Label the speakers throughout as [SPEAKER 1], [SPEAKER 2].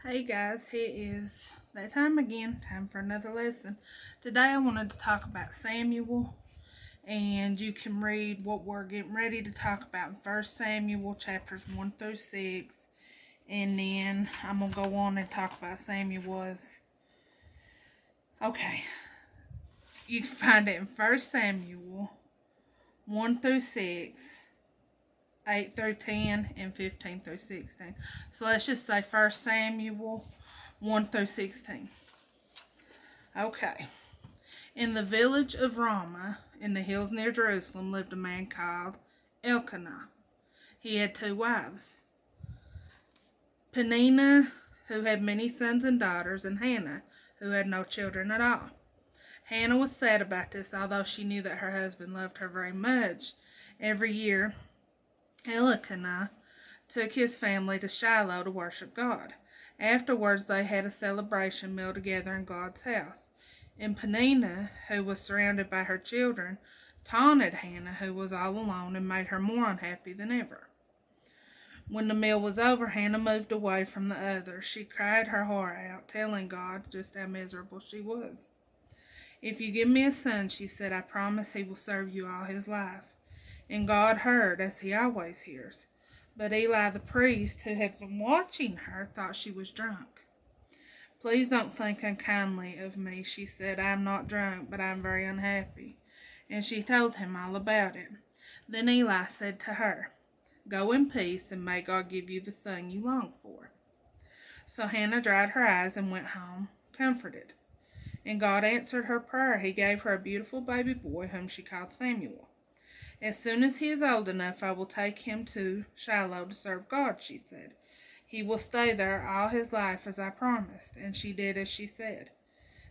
[SPEAKER 1] Hey guys, it is that time again, time for another lesson. Today I wanted to talk about Samuel, and you can read what we're getting ready to talk about in 1 Samuel chapters 1 through 6, and then I'm going to go on and talk about Samuel's. Okay, you can find it in 1 Samuel 1 through 6, 8 through 10, and 15 through 16. So let's just say 1 Samuel 1 through 16. Okay. In the village of Ramah, in the hills near Jerusalem, lived a man called Elkanah. He had two wives, Peninnah, who had many sons and daughters, and Hannah, who had no children at all. Hannah was sad about this, although she knew that her husband loved her very much. Every year, Elkanah took his family to Shiloh to worship God. Afterwards, they had a celebration meal together in God's house. And Peninnah, who was surrounded by her children, taunted Hannah, who was all alone, and made her more unhappy than ever. When the meal was over, Hannah moved away from the others. She cried her heart out, telling God just how miserable she was. "If you give me a son," she said, "I promise he will serve you all his life." And God heard, as he always hears. But Eli the priest, who had been watching her, thought she was drunk. "Please don't think unkindly of me," she said. "I am not drunk, but I am very unhappy." And she told him all about it. Then Eli said to her, "Go in peace, and may God give you the son you long for." So Hannah dried her eyes and went home, comforted. And God answered her prayer. He gave her a beautiful baby boy, whom she called Samuel. "As soon as he is old enough, I will take him to Shiloh to serve God," she said. "He will stay there all his life, as I promised." And she did as she said.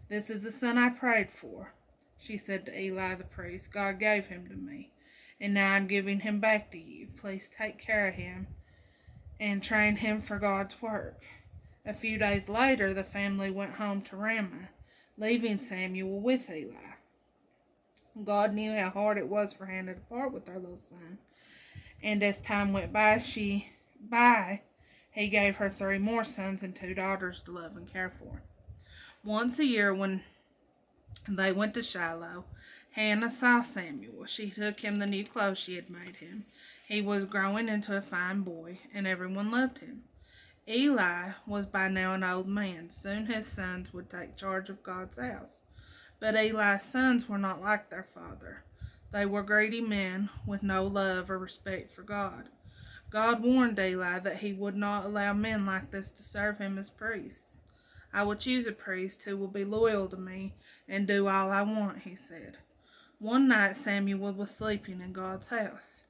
[SPEAKER 1] "This is the son I prayed for," she said to Eli the priest. "God gave him to me, and now I'm giving him back to you. Please take care of him and train him for God's work." A few days later, the family went home to Ramah, leaving Samuel with Eli. God knew how hard it was for Hannah to part with her little son, and as time went by, he gave her 3 more sons and 2 daughters to love and care for. Once a year, when they went to Shiloh, Hannah saw Samuel. She took him the new clothes she had made him. He was growing into a fine boy, and everyone loved him. Eli was by now an old man. Soon his sons would take charge of God's house. But Eli's sons were not like their father. They were greedy men with no love or respect for God. God warned Eli that he would not allow men like this to serve him as priests. "I will choose a priest who will be loyal to me and do all I want," he said. One night Samuel was sleeping in God's house.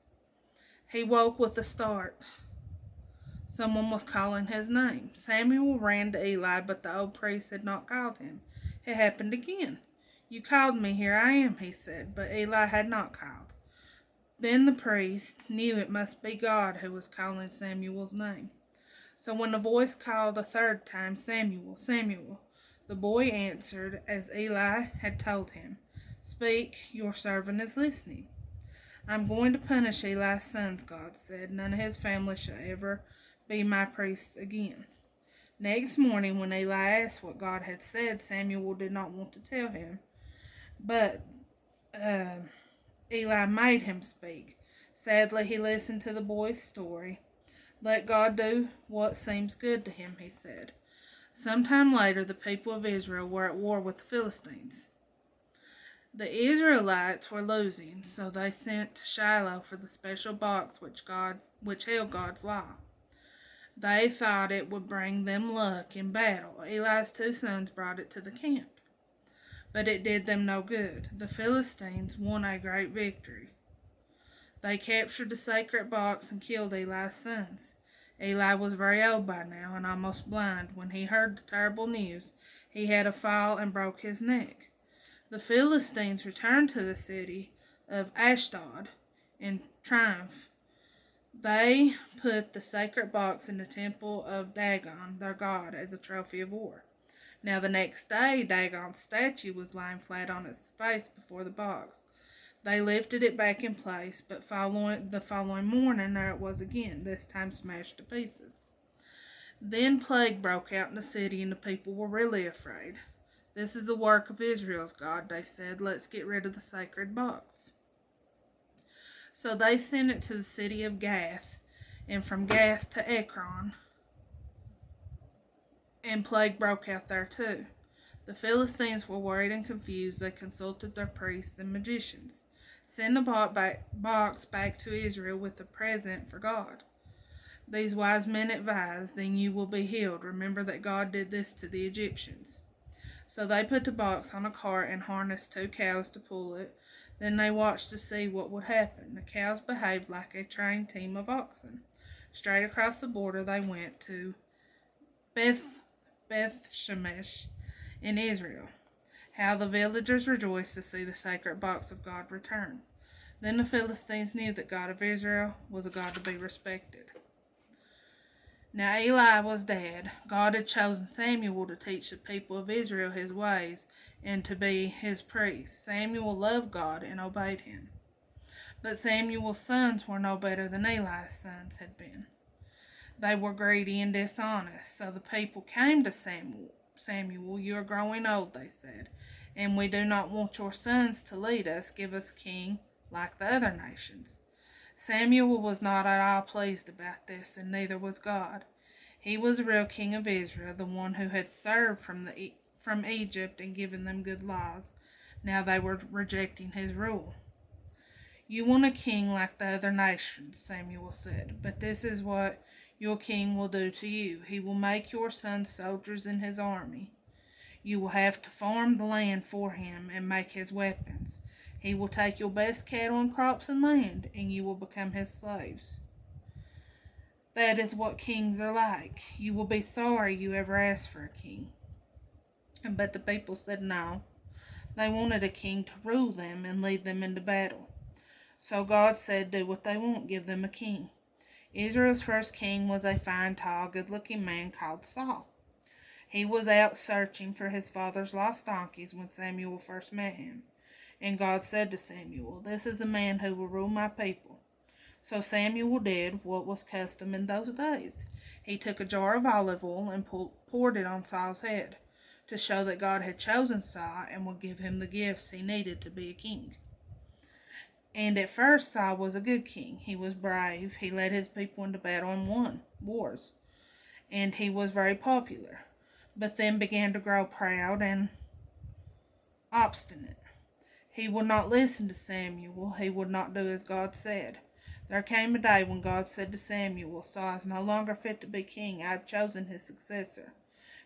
[SPEAKER 1] He woke with a start. Someone was calling his name. Samuel ran to Eli, but the old priest had not called him. It happened again. "You called me, here I am," he said, but Eli had not called. Then the priest knew it must be God who was calling Samuel's name. So when the voice called a third time, "Samuel, Samuel," the boy answered as Eli had told him, "Speak, your servant is listening." "I'm going to punish Eli's sons," God said. "None of his family shall ever be my priests again." Next morning, when Eli asked what God had said, Samuel did not want to tell him. But Eli made him speak. Sadly, he listened to the boy's story. "Let God do what seems good to him," he said. Sometime later, the people of Israel were at war with the Philistines. The Israelites were losing, so they sent to Shiloh for the special box which held God's law. They thought it would bring them luck in battle. Eli's 2 sons brought it to the camp, but it did them no good. The Philistines won a great victory. They captured the sacred box and killed Eli's sons. Eli was very old by now and almost blind. When he heard the terrible news, he had a fall and broke his neck. The Philistines returned to the city of Ashdod in triumph. They put the sacred box in the temple of Dagon, their god, as a trophy of war. Now the next day, Dagon's statue was lying flat on its face before the box. They lifted it back in place, but the following morning there it was again, this time smashed to pieces. Then plague broke out in the city, and the people were really afraid. "This is the work of Israel's God," they said. "Let's get rid of the sacred box." So they sent it to the city of Gath, and from Gath to Ekron, and plague broke out there too. The Philistines were worried and confused. They consulted their priests and magicians. "Send the box back to Israel with a present for God," these wise men advised. "Then you will be healed. Remember that God did this to the Egyptians." So they put the box on a cart and harnessed 2 cows to pull it. Then they watched to see what would happen. The cows behaved like a trained team of oxen. Straight across the border they went to Beth Shemesh in Israel. How the villagers rejoiced to see the sacred box of God return. Then the Philistines knew that God of Israel was a God to be respected. Now Eli was dead. God had chosen Samuel to teach the people of Israel his ways and to be his priest. Samuel loved God and obeyed him. But Samuel's sons were no better than Eli's sons had been. They were greedy and dishonest. So the people came to Samuel, "You are growing old," they said, "and we do not want your sons to lead us. Give us a king like the other nations." Samuel was not at all pleased about this, and neither was God. He was the real king of Israel, the one who had served from Egypt and given them good laws. Now they were rejecting his rule. "You want a king like the other nations," Samuel said, "but this is what your king will do to you. He will make your sons soldiers in his army. You will have to farm the land for him and make his weapons. He will take your best cattle and crops and land, and you will become his slaves. That is what kings are like. You will be sorry you ever asked for a king." But the people said no. They wanted a king to rule them and lead them into battle. So God said, "Do what they want, give them a king." Israel's first king was a fine, tall, good-looking man called Saul. He was out searching for his father's lost donkeys when Samuel first met him. And God said to Samuel, "This is a man who will rule my people." So Samuel did what was custom in those days. He took a jar of olive oil and poured it on Saul's head to show that God had chosen Saul and would give him the gifts he needed to be a king. And at first Saul was a good king. He was brave. He led his people into battle and won wars. And he was very popular. But then began to grow proud and obstinate. He would not listen to Samuel. He would not do as God said. There came a day when God said to Samuel, "Saul is no longer fit to be king. I have chosen his successor.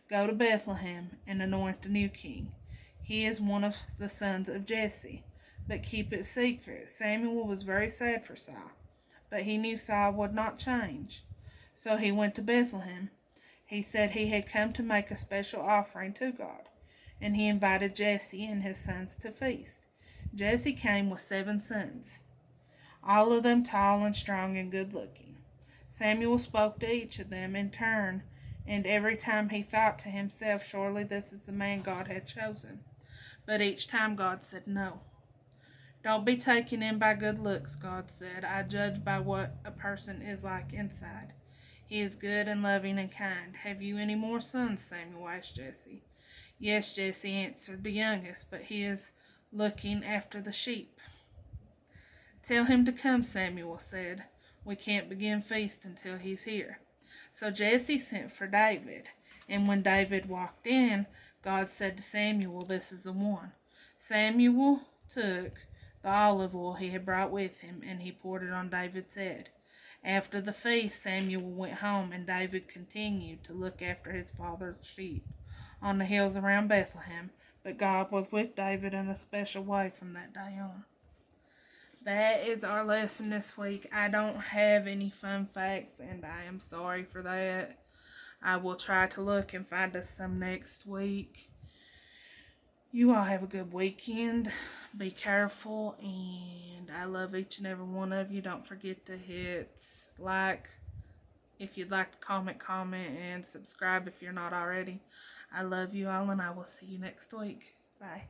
[SPEAKER 1] Go to Bethlehem and anoint a new king. He is one of the sons of Jesse, but keep it secret." Samuel was very sad for Saul, but he knew Saul would not change. So he went to Bethlehem. He said he had come to make a special offering to God, and he invited Jesse and his sons to feast. Jesse came with 7 sons, all of them tall and strong and good-looking. Samuel spoke to each of them in turn, and every time he thought to himself, "Surely this is the man God had chosen." But each time God said no. "Don't be taken in by good looks," God said. "I judge by what a person is like inside. He is good and loving and kind." "Have you any more sons?" Samuel asked Jesse. "Yes," Jesse answered, "the youngest, but he is looking after the sheep." "Tell him to come," Samuel said. "We can't begin feast until he's here." So Jesse sent for David, and when David walked in, God said to Samuel, "This is the one." Samuel took the olive oil he had brought with him, and he poured it on David's head. After the feast, Samuel went home, and David continued to look after his father's sheep on the hills around Bethlehem, but God was with David in a special way from that day on. That is our lesson this week. I don't have any fun facts, and I am sorry for that. I will try to look and find us some next week. You all have a good weekend. Be careful, and I love each and every one of you. Don't forget to hit like if you'd like to comment, and subscribe if you're not already. I love you all, and I will see you next week. Bye.